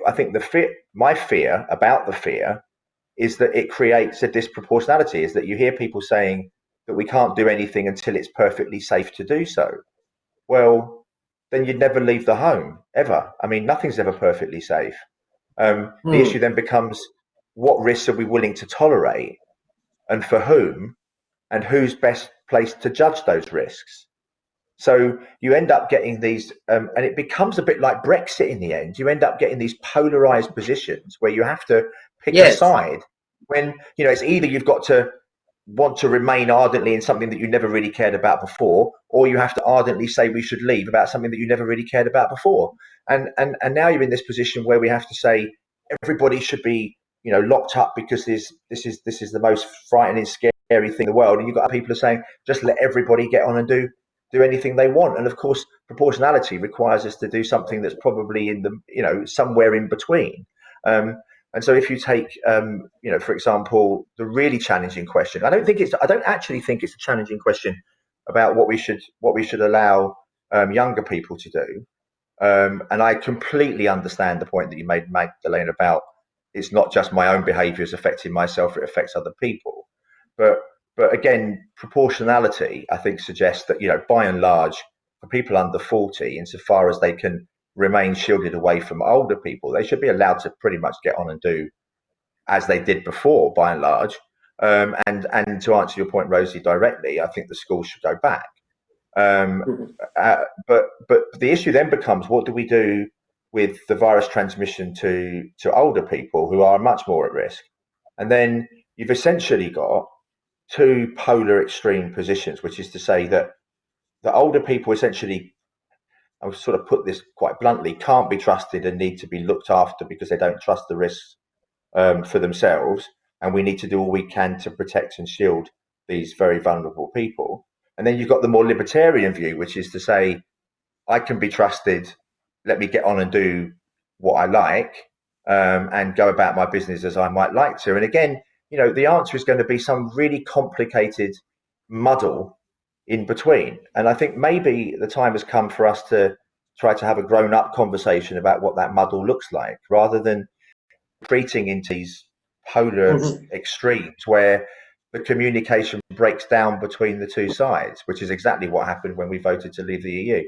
I think my fear about the fear is that it creates a disproportionality, is that you hear people saying that we can't do anything until it's perfectly safe to do so. Well, then you'd never leave the home ever. I mean, nothing's ever perfectly safe. The issue Mm. then becomes, what risks are we willing to tolerate, and for whom, and who's best placed to judge those risks? So you end up getting these, and it becomes a bit like Brexit in the end. You end up getting these polarized positions where you have to pick a Yes. side when, it's either you've got to want to remain ardently in something that you never really cared about before, or you have to ardently say we should leave about something that you never really cared about before. And now you're in this position where we have to say everybody should be, locked up because this is the most frightening, scary thing in the world. And you've got other people who are saying just let everybody get on and do anything they want. And of course, proportionality requires us to do something that's probably in the, somewhere in between. And so if you take, for example, the really challenging question, I don't actually think it's a challenging question about what we should allow younger people to do. And I completely understand the point that you made, Magdalena, about it's not just my own behaviours affecting myself; it affects other people. But but again, proportionality, I think, suggests that by and large, for people under 40, insofar as they can remain shielded away from older people, they should be allowed to pretty much get on and do as they did before, by and large. And to answer your point, Rosie, directly, I think the schools should go back. Um, Mhm. but the issue then becomes, what do we do with the virus transmission to older people who are much more at risk? And then you've essentially got two polar extreme positions, which is to say that the older people essentially, I'll sort of put this quite bluntly, can't be trusted and need to be looked after because they don't trust the risks for themselves. And we need to do all we can to protect and shield these very vulnerable people. And then you've got the more libertarian view, which is to say, I can be trusted, let me get on and do what I like, and go about my business as I might like to. And again, the answer is going to be some really complicated muddle in between. And I think maybe the time has come for us to try to have a grown up conversation about what that muddle looks like, rather than retreating into these polar Mhm. extremes where the communication breaks down between the two sides, which is exactly what happened when we voted to leave the EU.